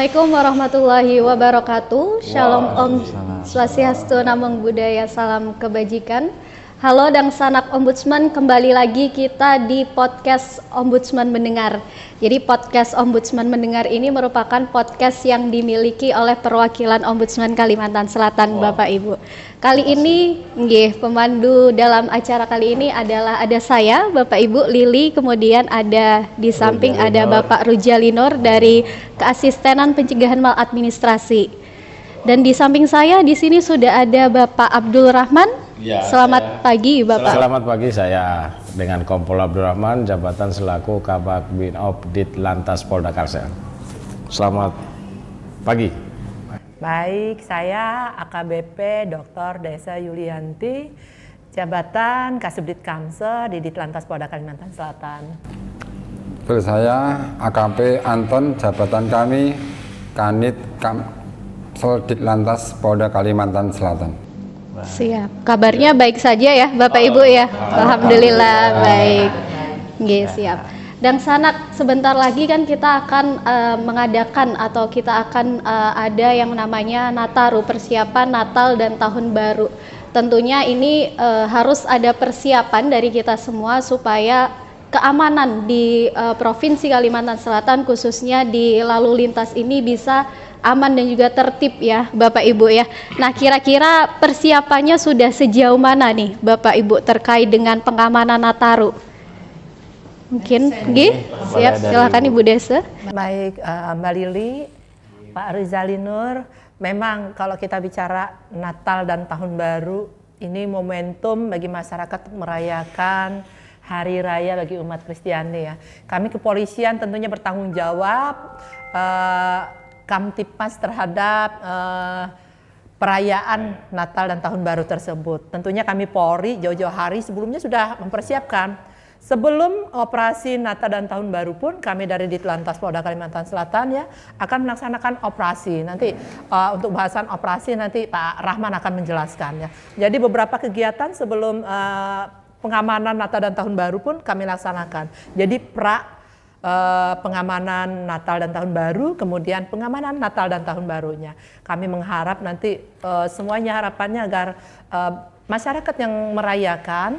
Assalamualaikum warahmatullahi wabarakatuh. Shalom Om Swastiastu, Namo Buddhaya, salam kebajikan. Halo dan sanak Ombudsman, kembali lagi kita di podcast Ombudsman Mendengar. Jadi podcast Ombudsman Mendengar ini merupakan podcast yang dimiliki oleh perwakilan Ombudsman Kalimantan Selatan, Bapak Ibu. Kali ini, pemandu dalam acara kali ini adalah ada saya, Bapak Ibu Lili, kemudian ada di samping ada Bapak Rujalinor dari Keasistenan Pencegahan Maladministrasi. Dan di samping saya di sini sudah ada Bapak Abdul Rahman. Ya, Selamat pagi Bapak. Selamat pagi, saya dengan Kompol Abdul Rahman, jabatan selaku Kabag Binop Ditlantas Polda Kalsel. Selamat pagi. Baik, saya AKBP Dr. Desa Yulianti, jabatan Kasubdit Kamse di Ditlantas Polda Kalimantan Selatan. Terus saya AKP Anton, jabatan kami Kanit Kamsel Ditlantas Polda Kalimantan Selatan. Siap. Kabarnya baik saja ya Bapak Ibu ya. Alhamdulillah baik. Nggih, siap. Dan sanak sebentar lagi kan kita akan mengadakan atau kita akan ada yang namanya Nataru, persiapan Natal dan Tahun Baru. Tentunya ini harus ada persiapan dari kita semua supaya keamanan di Provinsi Kalimantan Selatan khususnya di lalu lintas ini bisa aman dan juga tertib ya Bapak Ibu ya. Nah, kira-kira persiapannya sudah sejauh mana nih Bapak Ibu terkait dengan pengamanan Nataru? Mungkin siap, silakan Ibu Desa. Baik, Mbak Lili, Pak Rizalinur, memang kalau kita bicara Natal dan Tahun Baru, ini momentum bagi masyarakat merayakan hari raya bagi umat Kristiani ya. Kami kepolisian tentunya bertanggung jawab Kamtipmas terhadap perayaan Natal dan Tahun Baru tersebut. Tentunya kami Polri jauh-jauh hari sebelumnya sudah mempersiapkan. Sebelum operasi Natal dan Tahun Baru pun kami dari Ditlantas Polda Kalimantan Selatan ya akan melaksanakan operasi. Nanti untuk bahasan operasi nanti Pak Rahman akan menjelaskan ya. Jadi beberapa kegiatan sebelum pengamanan Natal dan Tahun Baru pun kami laksanakan. Jadi pengamanan Natal dan Tahun Baru, kemudian pengamanan Natal dan Tahun Barunya. Kami mengharap nanti semuanya harapannya agar masyarakat yang merayakan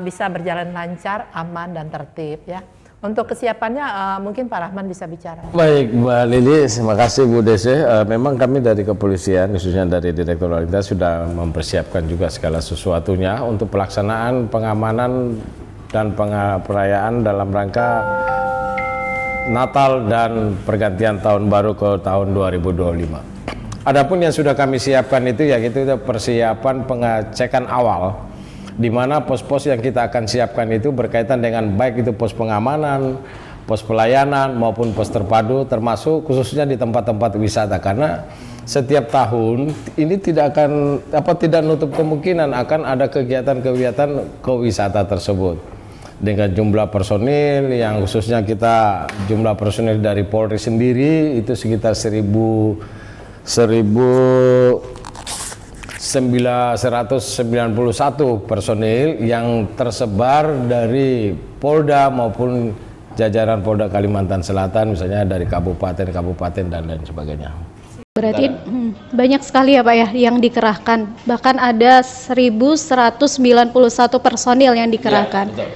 bisa berjalan lancar, aman dan tertib ya. Untuk kesiapannya mungkin Pak Rahman bisa bicara. Baik Mbak Lili, terima kasih Bu Dese. Memang kami dari kepolisian khususnya dari Direktur Lalu Lintas sudah mempersiapkan juga segala sesuatunya untuk pelaksanaan pengamanan dan perayaan dalam rangka Natal dan pergantian tahun baru ke tahun 2025. Adapun yang sudah kami siapkan itu ya itu persiapan pengecekan awal, di mana pos-pos yang kita akan siapkan itu berkaitan dengan baik itu pos pengamanan, pos pelayanan maupun pos terpadu, termasuk khususnya di tempat-tempat wisata, karena setiap tahun ini tidak nutup kemungkinan akan ada kegiatan-kegiatan kewisata tersebut. Dengan jumlah personil yang khususnya kita jumlah personil dari Polri sendiri itu sekitar 191 personil yang tersebar dari Polda maupun jajaran Polda Kalimantan Selatan, misalnya dari kabupaten dan lain sebagainya. Berarti banyak sekali ya Pak ya yang dikerahkan. Bahkan ada 1.191 personil yang dikerahkan. Ya,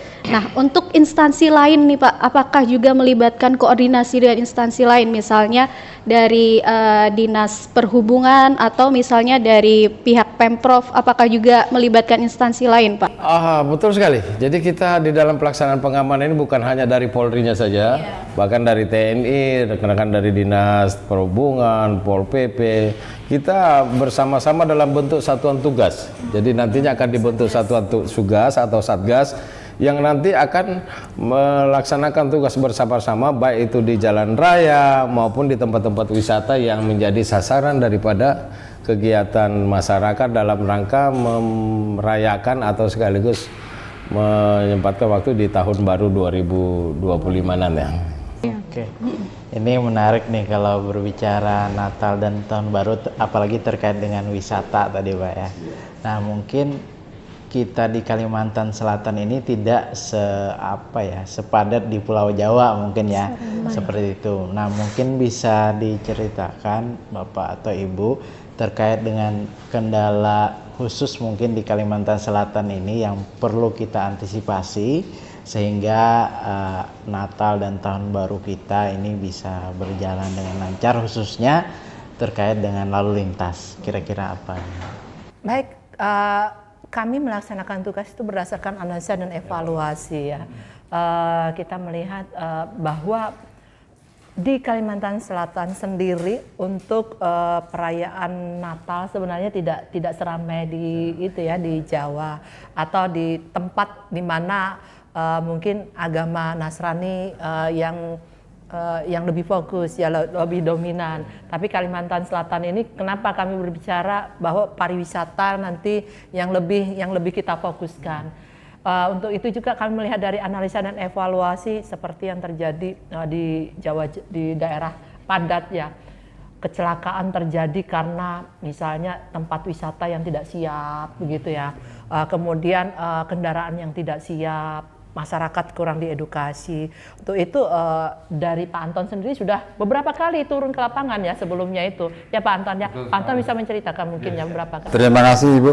nah, untuk instansi lain nih Pak, apakah juga melibatkan koordinasi dengan instansi lain, misalnya dari Dinas Perhubungan atau misalnya dari pihak Pemprov, apakah juga melibatkan instansi lain Pak? Betul sekali. Jadi kita di dalam pelaksanaan pengamanan ini bukan hanya dari Polri-nya saja, bahkan dari TNI, rekan-rekan dari Dinas Perhubungan, Pol PP, kita bersama-sama dalam bentuk satuan tugas. Jadi nantinya akan dibentuk satuan tugas atau satgas yang nanti akan melaksanakan tugas bersama-sama baik itu di jalan raya maupun di tempat-tempat wisata yang menjadi sasaran daripada kegiatan masyarakat dalam rangka merayakan atau sekaligus menyempatkan waktu di tahun baru 2025 ya. Oke. Ini menarik nih kalau berbicara Natal dan Tahun Baru, apalagi terkait dengan wisata tadi Pak ya. Nah mungkin kita di Kalimantan Selatan ini tidak sepadat di Pulau Jawa mungkin ya, seperti itu. Nah, mungkin bisa diceritakan Bapak atau Ibu terkait dengan kendala khusus mungkin di Kalimantan Selatan ini yang perlu kita antisipasi sehingga Natal dan Tahun Baru kita ini bisa berjalan dengan lancar, khususnya terkait dengan lalu lintas. Kira-kira apa? Baik, kami melaksanakan tugas itu berdasarkan analisa dan evaluasi ya. Kita melihat bahwa di Kalimantan Selatan sendiri untuk perayaan Natal sebenarnya tidak seramai di Jawa atau di tempat di mana mungkin agama Nasrani yang lebih fokus ya, lebih dominan. Tapi Kalimantan Selatan ini kenapa kami berbicara bahwa pariwisata nanti yang lebih kita fokuskan. Untuk itu juga kami melihat dari analisa dan evaluasi seperti yang terjadi di Jawa, di daerah padat ya. Kecelakaan terjadi karena misalnya tempat wisata yang tidak siap begitu ya. Kemudian kendaraan yang tidak siap, masyarakat kurang diedukasi. Untuk itu dari Pak Anton sendiri sudah beberapa kali turun ke lapangan ya sebelumnya itu. Ya Pak Anton ya. Pak Anton bisa menceritakan mungkin ya beberapa kali. Terima kasih Ibu.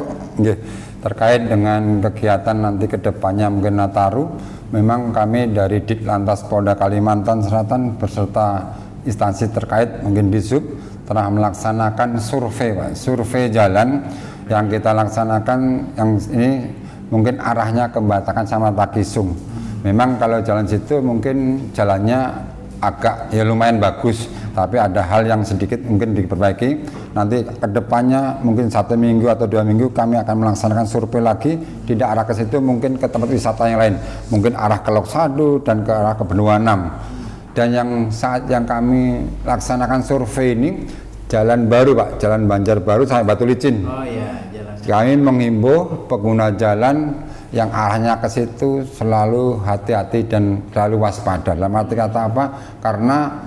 Terkait dengan kegiatan nanti ke depannya mungkin Nataru, memang kami dari Ditlantas Polda Kalimantan Selatan beserta instansi terkait mungkin Disub telah melaksanakan survei Pak. Survei jalan yang kita laksanakan yang ini mungkin arahnya ke Batakan sama Takisung. Memang kalau jalan situ mungkin jalannya agak ya lumayan bagus, tapi ada hal yang sedikit mungkin diperbaiki. Nanti kedepannya mungkin 1 minggu atau 2 minggu kami akan melaksanakan survei lagi, tidak arah ke situ, mungkin ke tempat wisata yang lain, mungkin arah ke Loksadu dan ke arah ke Benua 6. Dan yang saat yang kami laksanakan survei ini jalan baru Pak, jalan Banjarbaru sampai Batu Licin. Oh iya, jalan. Kami menghimbau pengguna jalan yang arahnya ke situ selalu hati-hati dan selalu waspada. Dalam arti kata apa? Karena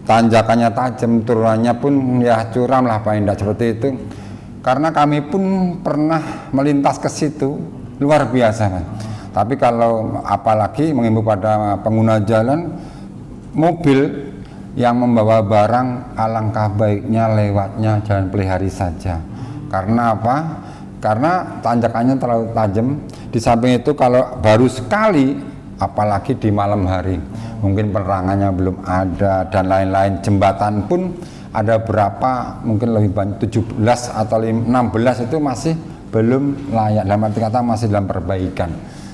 tanjakannya tajam, turunannya pun ya curam lah paling tidak seperti itu. Karena kami pun pernah melintas ke situ luar biasa kan. Tapi kalau apalagi menghimbau pada pengguna jalan, mobil yang membawa barang alangkah baiknya lewatnya jalan Pelihari saja. Karena apa? Karena tanjakannya terlalu tajam. Di samping itu kalau baru sekali, apalagi di malam hari, mungkin penerangannya belum ada dan lain-lain. Jembatan pun ada berapa, mungkin lebih banyak 17 atau 16 itu masih belum layak. Dalam arti kata masih dalam perbaikan.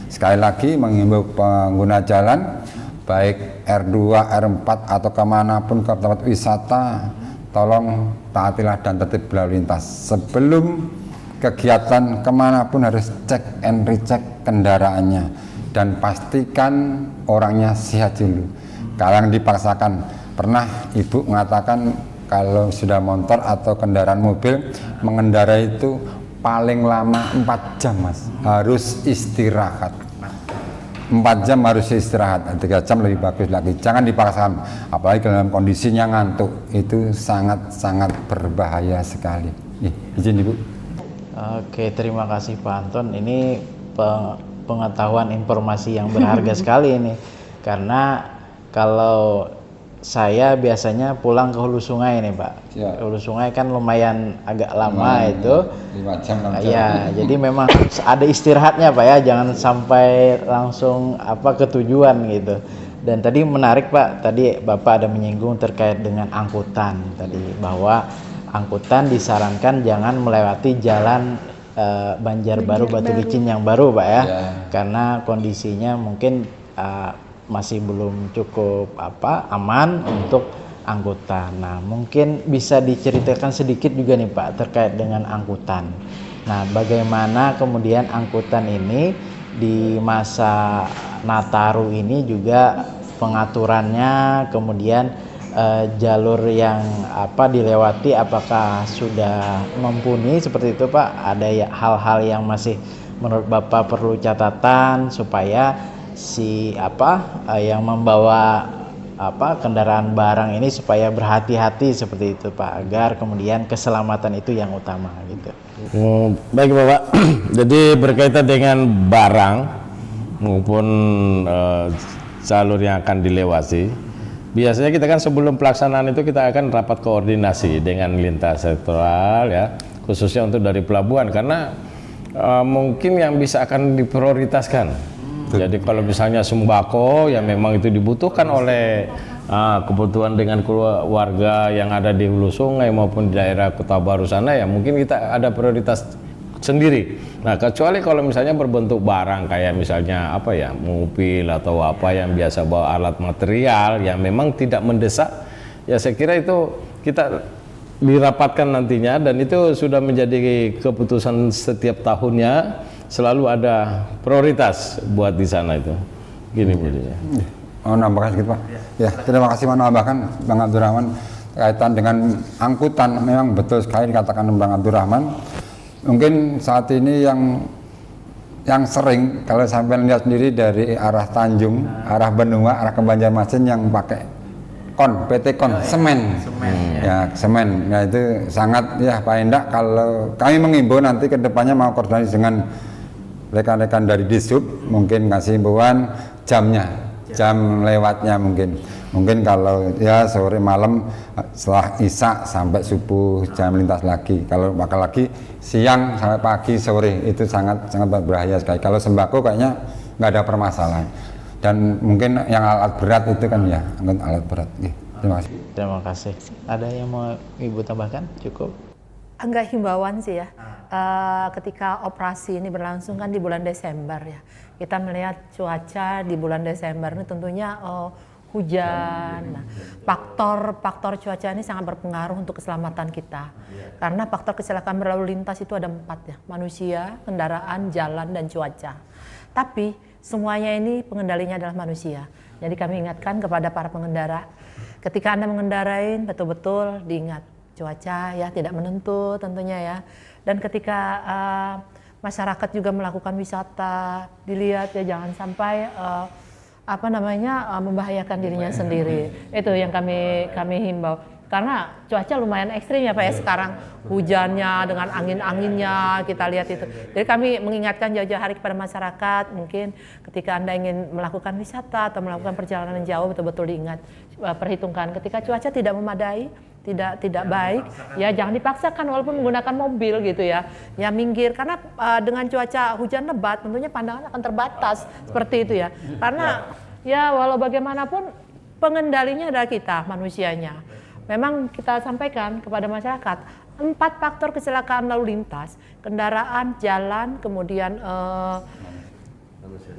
Sekali lagi menghimbau pengguna jalan, baik R2, R4 atau kemanapun ke tempat wisata, tolong taatilah dan tertib berlalu lintas. Sebelum kegiatan kemanapun harus cek and recheck kendaraannya dan pastikan orangnya sehat dulu. Kalau yang dipaksakan, pernah Ibu mengatakan kalau sudah motor atau kendaraan mobil mengendarai itu paling lama 4 jam Mas, harus istirahat. 4 jam harus istirahat, 3 jam lebih bagus lagi. Jangan dipaksakan, apalagi dalam kondisinya ngantuk, itu sangat-sangat berbahaya sekali. Izin Ibu. Oke, terima kasih Pak Anton. Ini pengetahuan informasi yang berharga sekali ini. Karena kalau saya biasanya pulang ke hulu sungai nih Pak. Ya. Hulu sungai kan lumayan agak lama itu. 5 jam, 6 jam. Ya, jadi memang ada istirahatnya Pak ya, jangan sampai langsung ke tujuan gitu. Dan tadi menarik Pak, tadi Bapak ada menyinggung terkait dengan angkutan tadi, bahwa angkutan disarankan jangan melewati jalan Banjarbaru Batu Licin yang baru Pak ya. Karena kondisinya mungkin masih belum cukup aman untuk angkutan. Nah, mungkin bisa diceritakan sedikit juga nih Pak terkait dengan angkutan. Nah, bagaimana kemudian angkutan ini di masa Nataru ini juga pengaturannya, kemudian jalur yang dilewati apakah sudah mumpuni seperti itu Pak? Ada ya hal-hal yang masih menurut Bapak perlu catatan supaya si yang membawa kendaraan barang ini supaya berhati-hati seperti itu Pak, agar kemudian keselamatan itu yang utama gitu. Baik Bapak, jadi berkaitan dengan barang maupun jalur yang akan dilewati, biasanya kita kan sebelum pelaksanaan itu kita akan rapat koordinasi dengan lintas sektoral ya, khususnya untuk dari pelabuhan, karena mungkin yang bisa akan diprioritaskan. Jadi kalau misalnya sembako yang memang itu dibutuhkan oleh kebutuhan dengan keluarga yang ada di hulu sungai maupun di daerah Kota Baru sana, ya mungkin kita ada prioritas sendiri. Nah, kecuali kalau misalnya berbentuk barang kayak misalnya apa ya, mobil atau apa yang biasa bawa alat material yang memang tidak mendesak, ya saya kira itu kita dirapatkan nantinya, dan itu sudah menjadi keputusan setiap tahunnya, selalu ada prioritas buat di sana itu. Gini Budinya. Mau nambahkan sedikit Pak? Ya, terima kasih menambahkan Bang Abdurrahman kaitan dengan angkutan. Memang betul sekali dikatakan Bang Abdurrahman. Mungkin saat ini yang sering kalau sampai lihat sendiri dari arah Tanjung, arah Benua, arah ke Banjarmasin yang pakai PT Kon, semen. Ya, semen. Nah, itu sangat ya Pak Endak, kalau kami mengimbau nanti ke depannya mau koordinasi dengan rekan-rekan dari Dishub, mungkin ngasih himbauan jam lewatnya, mungkin kalau ya sore malam setelah Isya sampai subuh jam lintas lagi, kalau bakal lagi siang sampai pagi sore, itu sangat berbahaya sekali. Kalau sembako kayaknya nggak ada permasalahan, dan mungkin yang alat berat itu kan ya alat berat. Terima kasih. Terima kasih. Ada yang mau Ibu tambahkan? Cukup? Enggak, himbauan sih ya. Ketika operasi ini berlangsung kan di bulan Desember ya. Kita melihat cuaca di bulan Desember ini tentunya hujan. Nah, faktor cuaca ini sangat berpengaruh untuk keselamatan kita. Karena faktor kecelakaan berlalu lintas itu ada 4 ya. Manusia, kendaraan, jalan, dan cuaca. Tapi semuanya ini pengendalinya adalah manusia. Jadi kami ingatkan kepada para pengendara, ketika Anda mengendarai betul-betul diingat cuaca ya tidak menentu tentunya ya. Dan ketika masyarakat juga melakukan wisata, dilihat ya jangan sampai membahayakan dirinya sendiri. Itu yang kami himbau. Karena cuaca lumayan ekstrim ya Pak ya sekarang, hujannya dengan angin-anginnya kita lihat itu. Jadi kami mengingatkan jauh-jauh hari kepada masyarakat, mungkin ketika Anda ingin melakukan wisata atau melakukan perjalanan jauh, betul-betul diingat, perhitungkan ketika cuaca tidak memadai, tidak baik, ya jangan dipaksakan walaupun menggunakan mobil gitu ya minggir, karena dengan cuaca hujan lebat tentunya pandangan akan terbatas seperti itu ya. Karena ya walau bagaimanapun pengendalinya adalah kita manusianya. Memang kita sampaikan kepada masyarakat 4 faktor kecelakaan lalu lintas, kendaraan, jalan, kemudian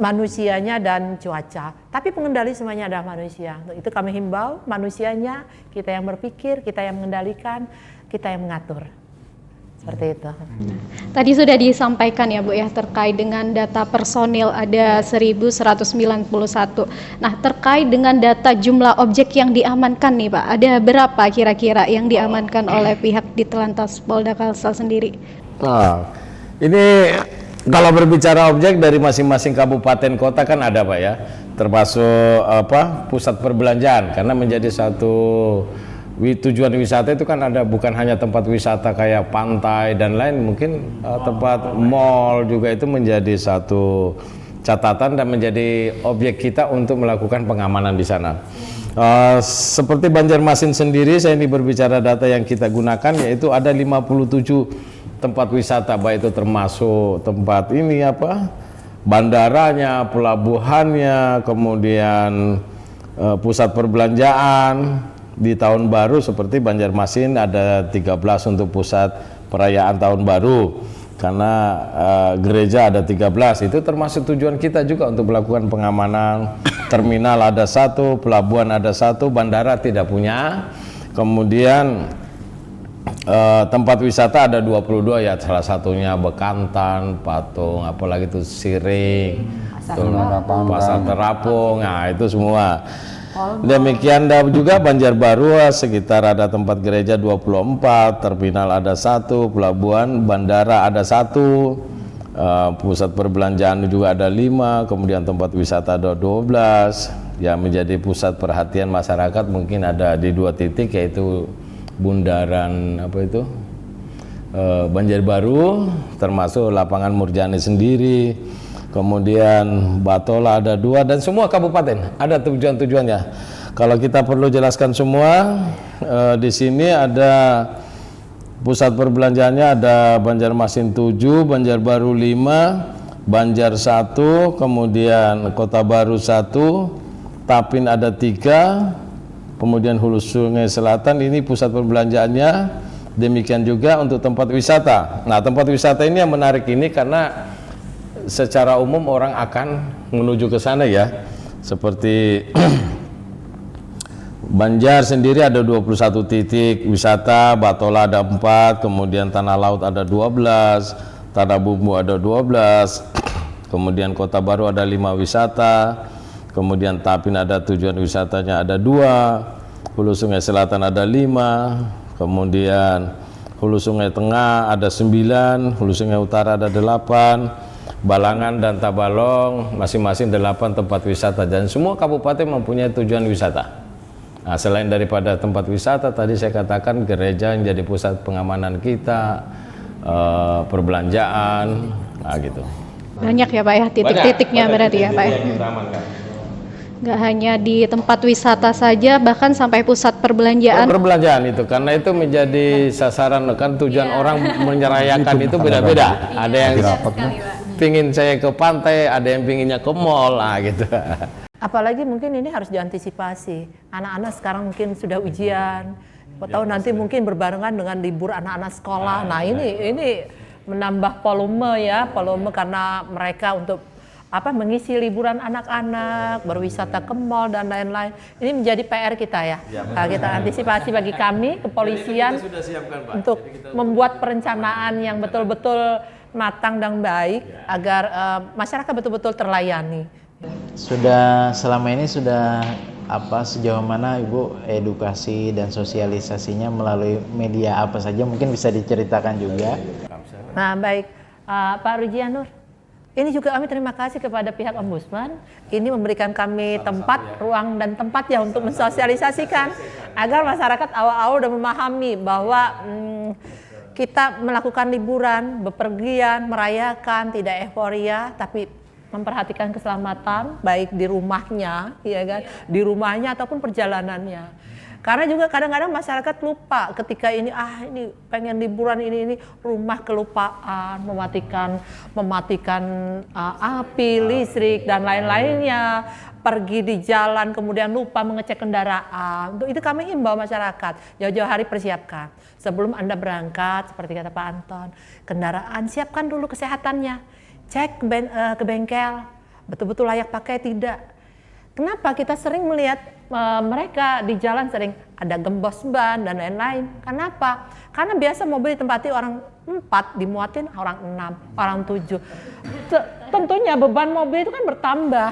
manusianya dan cuaca. Tapi pengendali semuanya adalah manusia. Itu kami himbau, manusianya kita yang berpikir, kita yang mengendalikan, kita yang mengatur. Seperti itu. Tadi sudah disampaikan ya Bu ya terkait dengan data personil ada 1191. Nah, terkait dengan data jumlah objek yang diamankan nih Pak, ada berapa kira-kira yang diamankan oleh pihak Ditlantas Polda Kalsel sendiri? Nah, ini kalau berbicara objek dari masing-masing kabupaten kota kan ada Pak ya, termasuk pusat perbelanjaan, karena menjadi satu tujuan wisata itu kan ada, bukan hanya tempat wisata kayak pantai dan lain, mungkin tempat mall juga itu menjadi satu catatan dan menjadi objek kita untuk melakukan pengamanan di sana. Seperti Banjarmasin sendiri, saya ini berbicara data yang kita gunakan, yaitu ada 57 tempat wisata, baik itu termasuk tempat ini bandaranya, pelabuhannya, kemudian pusat perbelanjaan. Di tahun baru seperti Banjarmasin ada 13 untuk pusat perayaan tahun baru, karena gereja ada 13, itu termasuk tujuan kita juga untuk melakukan pengamanan. Terminal ada 1, pelabuhan ada 1, bandara tidak punya, kemudian tempat wisata ada 22 ya, salah satunya Bekantan, Patung, apalagi itu Siring, Pasar Terapung, nah itu semua. Demikian juga Banjarbaru, sekitar ada tempat gereja 24, terminal ada 1, pelabuhan, bandara ada 1, pusat perbelanjaan juga ada 5, kemudian tempat wisata ada 12, yang menjadi pusat perhatian masyarakat mungkin ada di 2 titik, yaitu bundaran Banjarbaru, termasuk lapangan Murjani sendiri, kemudian Batola ada 2, dan semua kabupaten ada tujuan-tujuannya. Kalau kita perlu jelaskan semua, di sini ada pusat perbelanjaannya, ada Banjarmasin 7, Banjarbaru 5, Banjar 1, kemudian Kota Baru 1, Tapin ada 3, kemudian Hulu Sungai Selatan ini pusat perbelanjaannya. Demikian juga untuk tempat wisata. Nah, tempat wisata ini yang menarik ini karena secara umum orang akan menuju ke sana ya. Seperti Banjar sendiri ada 21 titik wisata, Batola ada 4, kemudian Tanah Laut ada 12, Tanah Bumbu ada 12, kemudian Kota Baru ada 5 wisata, kemudian Tapin ada tujuan wisatanya ada 2, Hulu Sungai Selatan ada 5, kemudian Hulu Sungai Tengah ada 9, Hulu Sungai Utara ada 8, Balangan dan Tabalong masing-masing 8 tempat wisata, dan semua kabupaten mempunyai tujuan wisata. Nah, selain daripada tempat wisata tadi saya katakan gereja yang jadi pusat pengamanan kita, perbelanjaan, nah gitu. Banyak ya Pak ya titik-titiknya berarti ya Pak ya. Nggak hanya di tempat wisata saja, bahkan sampai pusat perbelanjaan. Perbelanjaan itu karena itu menjadi sasaran, kan tujuan orang menyerayakan itu beda-beda. Ada yang pingin saya ke pantai, ada yang pinginnya ke mall, nah gitu. Apalagi mungkin ini harus diantisipasi. Anak-anak sekarang mungkin sudah ujian, tahu nanti mungkin berbarengan dengan libur anak-anak sekolah. Nah ini menambah volume karena mereka untuk mengisi liburan anak-anak, berwisata ke mall dan lain-lain. Ini menjadi PR kita ya. Kita antisipasi bagi kami kepolisian untuk membuat perencanaan yang betul-betul matang dan baik agar masyarakat betul-betul terlayani. Selama ini sejauh mana Ibu edukasi dan sosialisasinya melalui media apa saja, mungkin bisa diceritakan juga. Nah baik, Pak Rujianur, ini juga kami terima kasih kepada pihak Ombudsman, ini memberikan kami ruang dan tempat ya untuk mensosialisasikan agar masyarakat awal-awal sudah memahami bahwa kita melakukan liburan, bepergian, merayakan, tidak euforia, tapi memperhatikan keselamatan baik di rumahnya, ya kan, di rumahnya ataupun perjalanannya. Karena juga kadang-kadang masyarakat lupa ketika ini pengen liburan ini rumah kelupaan, mematikan api, listrik dan lain-lainnya, pergi di jalan kemudian lupa mengecek kendaraan. Untuk itu kami himbau masyarakat jauh-jauh hari persiapkan. Sebelum Anda berangkat, seperti kata Pak Anton, kendaraan siapkan dulu kesehatannya. Cek ke bengkel, betul-betul layak pakai tidak. Kenapa kita sering melihat mereka di jalan sering ada gembos ban dan lain-lain. Kenapa? Karena biasa mobil ditempati orang 4, dimuatin orang 6, orang 7. Tentunya beban mobil itu kan bertambah.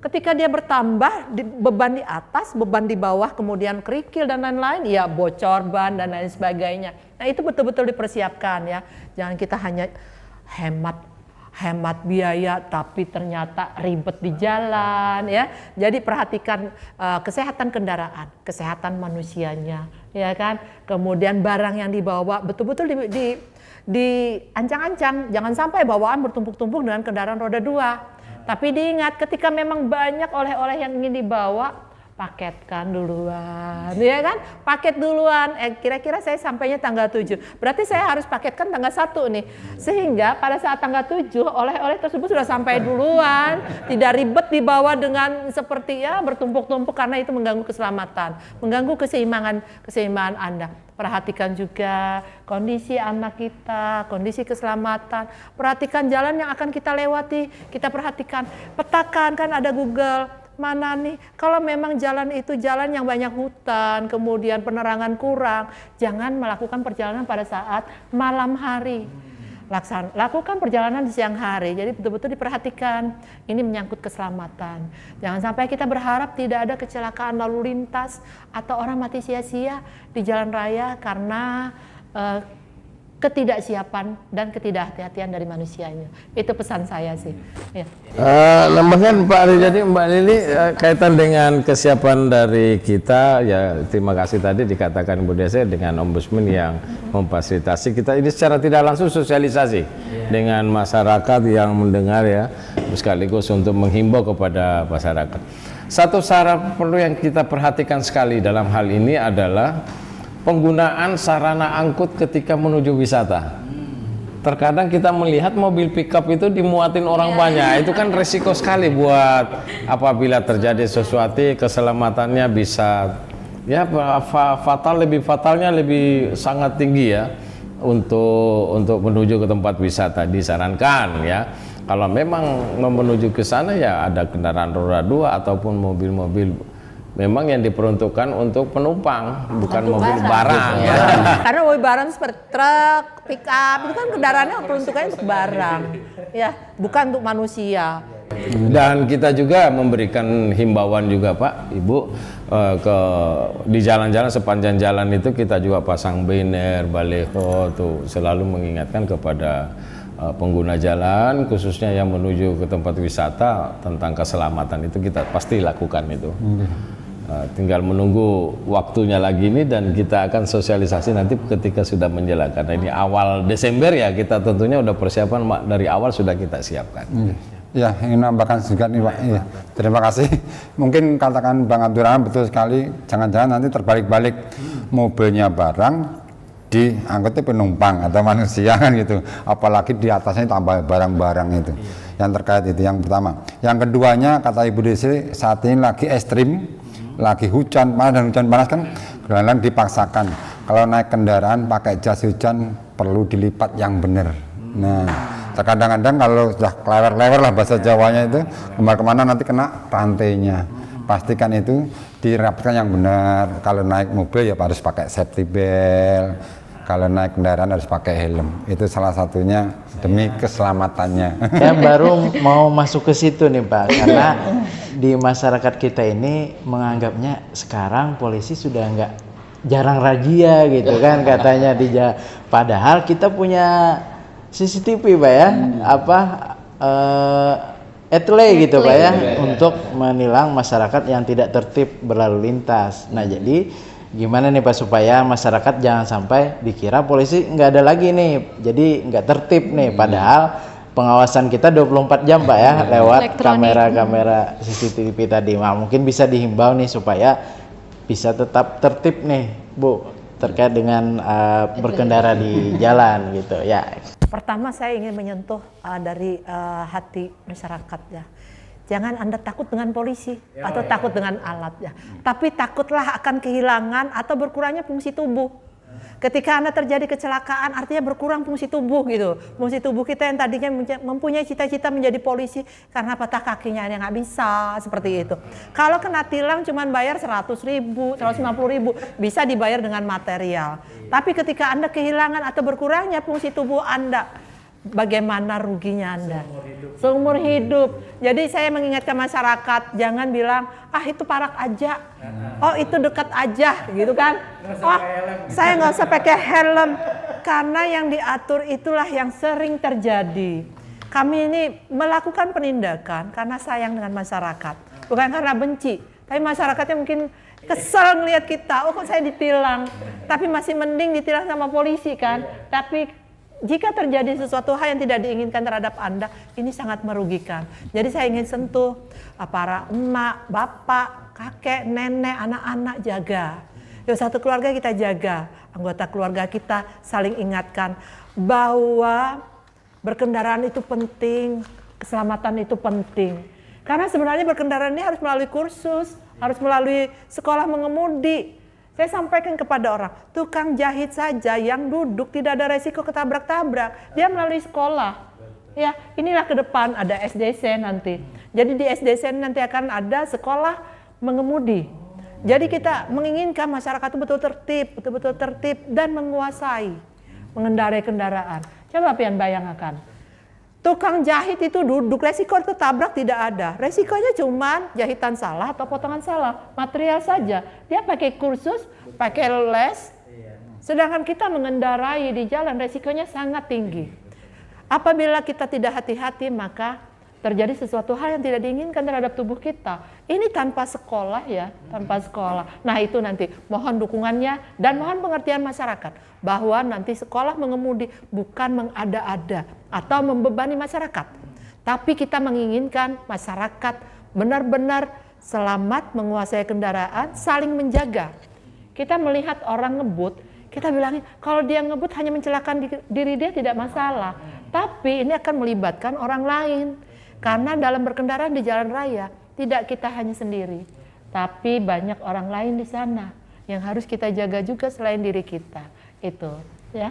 Ketika dia bertambah, beban di atas, beban di bawah, kemudian kerikil dan lain-lain, ya bocor ban dan lain sebagainya. Nah itu betul-betul dipersiapkan ya. Jangan kita hanya hemat biaya tapi ternyata ribet di jalan ya. Jadi perhatikan kesehatan kendaraan, kesehatan manusianya ya kan. Kemudian barang yang dibawa betul-betul diancang-ancang, jangan sampai bawaan bertumpuk-tumpuk dengan kendaraan roda 2. Tapi diingat ketika memang banyak oleh-oleh yang ingin dibawa, paketkan duluan, ya kan? Paket duluan. Kira-kira saya sampainya tanggal 7. Berarti saya harus paketkan tanggal 1 nih. Sehingga pada saat tanggal 7 oleh-oleh tersebut sudah sampai duluan, tidak ribet dibawa dengan seperti bertumpuk-tumpuk karena itu mengganggu keselamatan, mengganggu keseimbangan Anda. Perhatikan juga kondisi anak kita, kondisi keselamatan. Perhatikan jalan yang akan kita lewati, kita perhatikan. Petakan, kan ada Google. Mana nih, kalau memang jalan itu jalan yang banyak hutan, kemudian penerangan kurang, jangan melakukan perjalanan pada saat malam hari. Lakukan perjalanan di siang hari, jadi betul-betul diperhatikan. Ini menyangkut keselamatan. Jangan sampai kita berharap tidak ada kecelakaan lalu lintas atau orang mati sia-sia di jalan raya karena ketidaksiapan dan ketidakhati-hatian dari manusianya. Itu pesan saya sih. Ya. Nambahkan Pak Ali, jadi Mbak Lili kaitan dengan kesiapan dari kita, ya terima kasih tadi dikatakan Bu Desi dengan Ombudsman yang memfasilitasi kita ini secara tidak langsung sosialisasi dengan masyarakat yang mendengar ya, sekaligus untuk menghimbau kepada masyarakat. Satu syarat perlu yang kita perhatikan sekali dalam hal ini adalah penggunaan sarana angkut ketika menuju wisata. Terkadang kita melihat mobil pickup itu dimuatin orang banyak, itu kan resiko sekali buat apabila terjadi sesuatu keselamatannya bisa ya fatalnya lebih sangat tinggi ya untuk menuju ke tempat wisata. Disarankan ya kalau memang menuju ke sana ya ada kendaraan roda 2 ataupun mobil-mobil memang yang diperuntukkan untuk penumpang, bukan mobil barang ya. Karena mobil barang seperti truk, pick up itu kan kendaraannya peruntukannya untuk barang, ya, bukan untuk manusia. Dan kita juga memberikan himbauan juga Pak, Ibu, di jalan-jalan sepanjang jalan itu kita juga pasang banner, baliho tuh selalu mengingatkan kepada pengguna jalan khususnya yang menuju ke tempat wisata tentang keselamatan itu kita pasti lakukan itu. Tinggal menunggu waktunya lagi ini dan kita akan sosialisasi nanti ketika sudah menjelang. Karena ini awal Desember ya, kita tentunya udah persiapan dari awal sudah kita siapkan. Ya, ingin nambahkan juga nih Pak. Ya, terima kasih. Mungkin katakan Bang Abdurrahman betul sekali. Jangan-jangan nanti terbalik-balik mobilnya barang diangkutnya penumpang atau manusia kan gitu. Apalagi di atasnya tambah barang-barang itu. Yang terkait itu yang pertama. Yang keduanya kata Ibu Desi saat ini lagi ekstrim. Lagi hujan panas dan hujan panas kan kadang-kadang dipaksakan kalau naik kendaraan pakai jas hujan perlu dilipat yang benar. Nah terkadang-kadang kalau sudah klewer-klewer lah bahasa Jawanya itu kemana-mana nanti kena rantainya. Pastikan itu dirapatkan yang benar. Kalau naik mobil ya harus pakai safety belt, kalau naik kendaraan harus pakai helm. Itu salah satunya demi keselamatannya. Saya baru mau masuk ke situ nih Pak, karena di masyarakat kita ini menganggapnya sekarang polisi sudah nggak jarang razia gitu kan katanya padahal kita punya CCTV Pak ya, etle gitu Pak ya, untuk menilang masyarakat yang tidak tertib berlalu lintas. Nah jadi gimana nih Pak supaya masyarakat jangan sampai dikira polisi nggak ada lagi nih, jadi nggak tertib nih, padahal pengawasan kita 24 jam Pak ya lewat kamera-kamera CCTV tadi. Nah, mungkin bisa dihimbau nih supaya bisa tetap tertib nih Bu terkait dengan berkendara di jalan gitu ya. Pertama saya ingin menyentuh dari hati masyarakat ya. Jangan Anda takut dengan polisi atau takut dengan alat ya. Tapi takutlah akan kehilangan atau berkurangnya fungsi tubuh. Ketika Anda terjadi kecelakaan artinya berkurang fungsi tubuh gitu. Fungsi tubuh kita yang tadinya mempunyai cita-cita menjadi polisi karena patah kakinya yang nggak bisa seperti itu. Kalau kena tilang cuman bayar 100.000, 150.000 bisa dibayar dengan material. Tapi ketika Anda kehilangan atau berkurangnya fungsi tubuh Anda, bagaimana ruginya Anda? Seumur hidup. Jadi saya mengingatkan masyarakat, jangan bilang, ah itu parak aja, oh itu dekat aja, gitu kan? Oh saya nggak usah pakai helm, karena yang diatur itulah yang sering terjadi. Kami ini melakukan penindakan karena sayang dengan masyarakat, bukan karena benci. Tapi masyarakatnya mungkin kesel ngelihat kita, oh kok saya ditilang, tapi masih mending ditilang sama polisi kan? Tapi jika terjadi sesuatu hal yang tidak diinginkan terhadap Anda, ini sangat merugikan. Jadi saya ingin sentuh para emak, bapak, kakek, nenek, anak-anak jaga. Yuk satu keluarga kita jaga, anggota keluarga kita saling ingatkan bahwa berkendaraan itu penting, keselamatan itu penting. Karena sebenarnya berkendaraan ini harus melalui kursus, harus melalui sekolah mengemudi. Saya sampaikan kepada orang, tukang jahit saja yang duduk tidak ada resiko ketabrak-tabrak, dia melalui sekolah. Ya, inilah ke depan ada SDC nanti. Jadi di SDC nanti akan ada sekolah mengemudi. Jadi kita menginginkan masyarakat itu betul-betul tertib dan menguasai mengendarai kendaraan. Coba pian bayangkan. Tukang jahit itu duduk, resiko ketabrak tidak ada. Resikonya cuma jahitan salah atau potongan salah, material saja. Dia pakai kursus, pakai les, Sedangkan kita mengendarai di jalan resikonya sangat tinggi. Apabila kita tidak hati-hati maka terjadi sesuatu hal yang tidak diinginkan terhadap tubuh kita. Ini tanpa sekolah ya, tanpa sekolah. Nah itu nanti mohon dukungannya dan mohon pengertian masyarakat bahwa nanti sekolah mengemudi bukan mengada-ada atau membebani masyarakat. Tapi kita menginginkan masyarakat benar-benar selamat menguasai kendaraan, saling menjaga. Kita melihat orang ngebut, kita bilangin kalau dia ngebut hanya mencelakakan diri dia tidak masalah. Tapi ini akan melibatkan orang lain. Karena dalam berkendaraan di jalan raya tidak kita hanya sendiri, tapi banyak orang lain di sana yang harus kita jaga juga selain diri kita. Itu ya.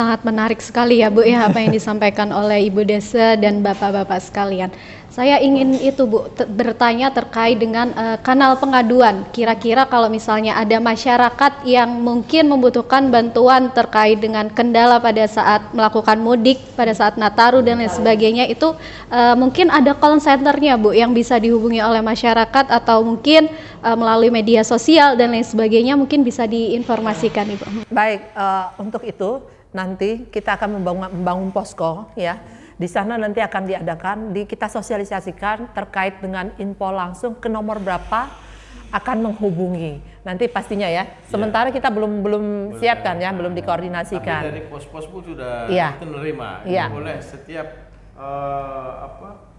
Sangat menarik sekali ya Bu ya apa yang disampaikan oleh Ibu Dese dan Bapak-bapak sekalian. Saya ingin itu Bu bertanya terkait dengan kanal pengaduan. Kira-kira kalau misalnya ada masyarakat yang mungkin membutuhkan bantuan terkait dengan kendala pada saat melakukan mudik, pada saat Nataru dan lain sebagainya itu mungkin ada call centernya Bu yang bisa dihubungi oleh masyarakat atau mungkin melalui media sosial dan lain sebagainya mungkin bisa diinformasikan Ibu. Baik, untuk itu nanti kita akan membangun posko ya. Di sana nanti akan diadakan, kita sosialisasikan terkait dengan info langsung ke nomor berapa akan menghubungi. Nanti pastinya ya. Sementara kita belum siapkan ya, belum dikoordinasikan. Tapi dari pos-pos pun sudah Iya. menerima. Iya. Boleh setiap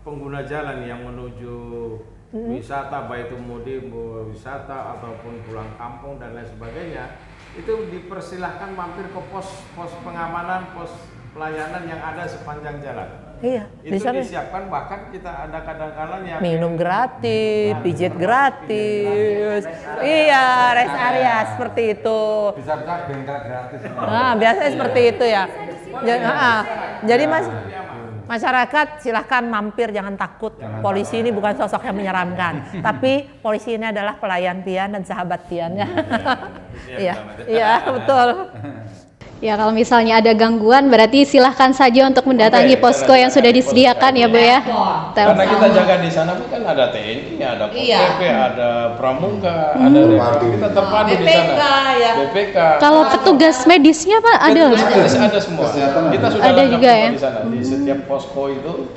pengguna jalan yang menuju wisata, baik itu mudik, wisata ataupun pulang kampung dan lain sebagainya, itu dipersilahkan mampir ke pos pengamanan, pos pelayanan yang ada sepanjang jalan. Iya, Itu di sana disiapkan, bahkan kita ada kadang-kadang yang minum gratis, pijit gratis. Iya, rest area seperti itu. Bisa-bisa bengkel gratis. Nah, biasanya seperti itu ya. Jadi masyarakat silahkan mampir, jangan takut. Polisi ini bukan sosok yang menyeramkan, tapi polisi ini adalah pelayan pian dan sahabat pian ya. Iya, betul. Ya kalau misalnya ada gangguan berarti silahkan saja untuk mendatangi posko yang sudah disediakan ya Bu ya. karena kita jaga di sana kan ada TNI, ada POP, ada Pramuka, ada kita terpadu di sana. BPK. Kalau petugas medisnya Pak ada? Ada semua. Kita sudah Ada lengkap juga semua ya? di sana. Di setiap posko itu,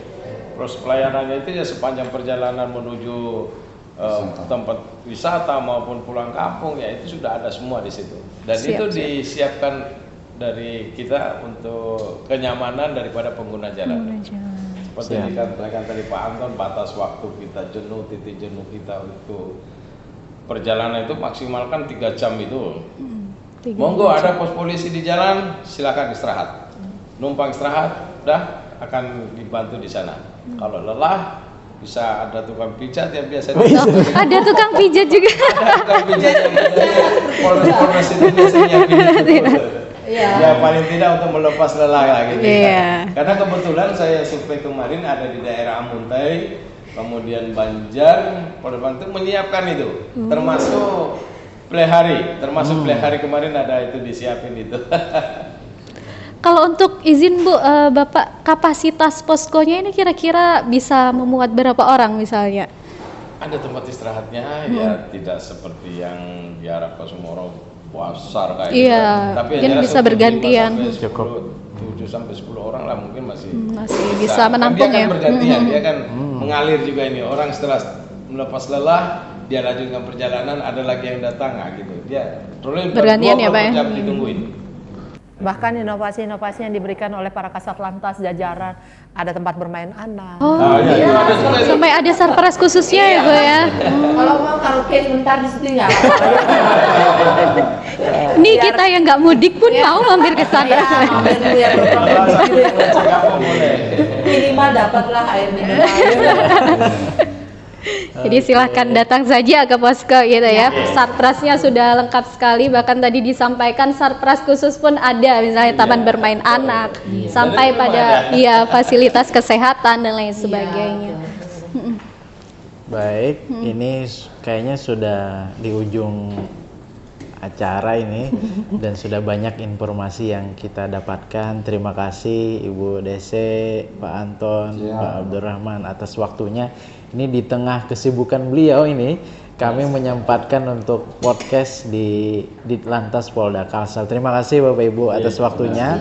terus pelayanannya itu ya sepanjang perjalanan menuju tempat wisata maupun pulang kampung ya itu sudah ada semua di situ. Dan itu disiapkan dari kita untuk kenyamanan daripada pengguna jalan. Seperti yang dikatakan tadi Pak Anton, batas waktu kita jenuh, titik jenuh kita untuk perjalanan itu maksimalkan 3 jam itu. Monggo ada pos polisi di jalan, silakan istirahat. Numpang istirahat, dah akan dibantu di sana. Kalau lelah bisa ada tukang pijat yang biasa Ada tukang pijat juga. ada tukang pijat yang Polres itu biasanya ya paling tidak untuk melepas lelah lah gitu. Karena kebetulan saya survei kemarin ada di daerah Amuntai, kemudian Banjar, Polres Banten menyiapkan itu, termasuk pelihari, kemarin ada itu disiapin itu. Kalau untuk izin Bu, Bapak kapasitas poskonya ini kira-kira bisa memuat berapa orang misalnya? Ada tempat istirahatnya ya tidak seperti yang diharapkan semua orang besar kayak Iya, gitu. Tapi mungkin bisa bergantian. 7 sampai 10 orang lah mungkin masih bisa menampung dia kan ya. bergantian, dia kan mengalir juga ini. Orang setelah melepas lelah, dia lanjutkan perjalanan, ada lagi yang datang gitu. Dia Bergantian ya, Pak ya? jam ditungguin. Bahkan inovasi-inovasi yang diberikan oleh para kasat lantas jajaran, ada tempat bermain anak. Sampai ada surprise khususnya ya Bu ya. Kalau mau karaoke sebentar di situ ya. Ini kita yang nggak mudik pun mau mampir ke sana. Mampir dulu ya minimal dapatlah air minum. Jadi silahkan datang saja ke posko gitu ya. Sarprasnya sudah lengkap sekali, bahkan tadi disampaikan sarpras khusus pun ada, misalnya taman bermain anak, sampai pada fasilitas kesehatan dan lain sebagainya. Baik, ini kayaknya sudah di ujung acara ini dan sudah banyak informasi yang kita dapatkan. Terima kasih Ibu Dese, Pak Anton, Pak Abdurrahman atas waktunya. Ini di tengah kesibukan beliau ini kami menyempatkan untuk podcast di Ditlantas Polda Kalsel. Terima kasih Bapak Ibu atas waktunya.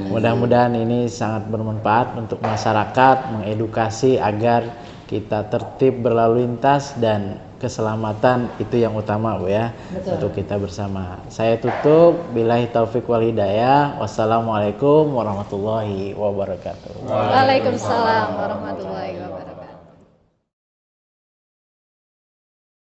Mudah-mudahan ini sangat bermanfaat untuk masyarakat, mengedukasi agar kita tertib berlalu lintas dan keselamatan itu yang utama Bu ya. Untuk kita bersama. Saya tutup, billahi taufik wal hidayah. Wassalamualaikum warahmatullahi wabarakatuh. Waalaikumsalam warahmatullahi wabarakatuh.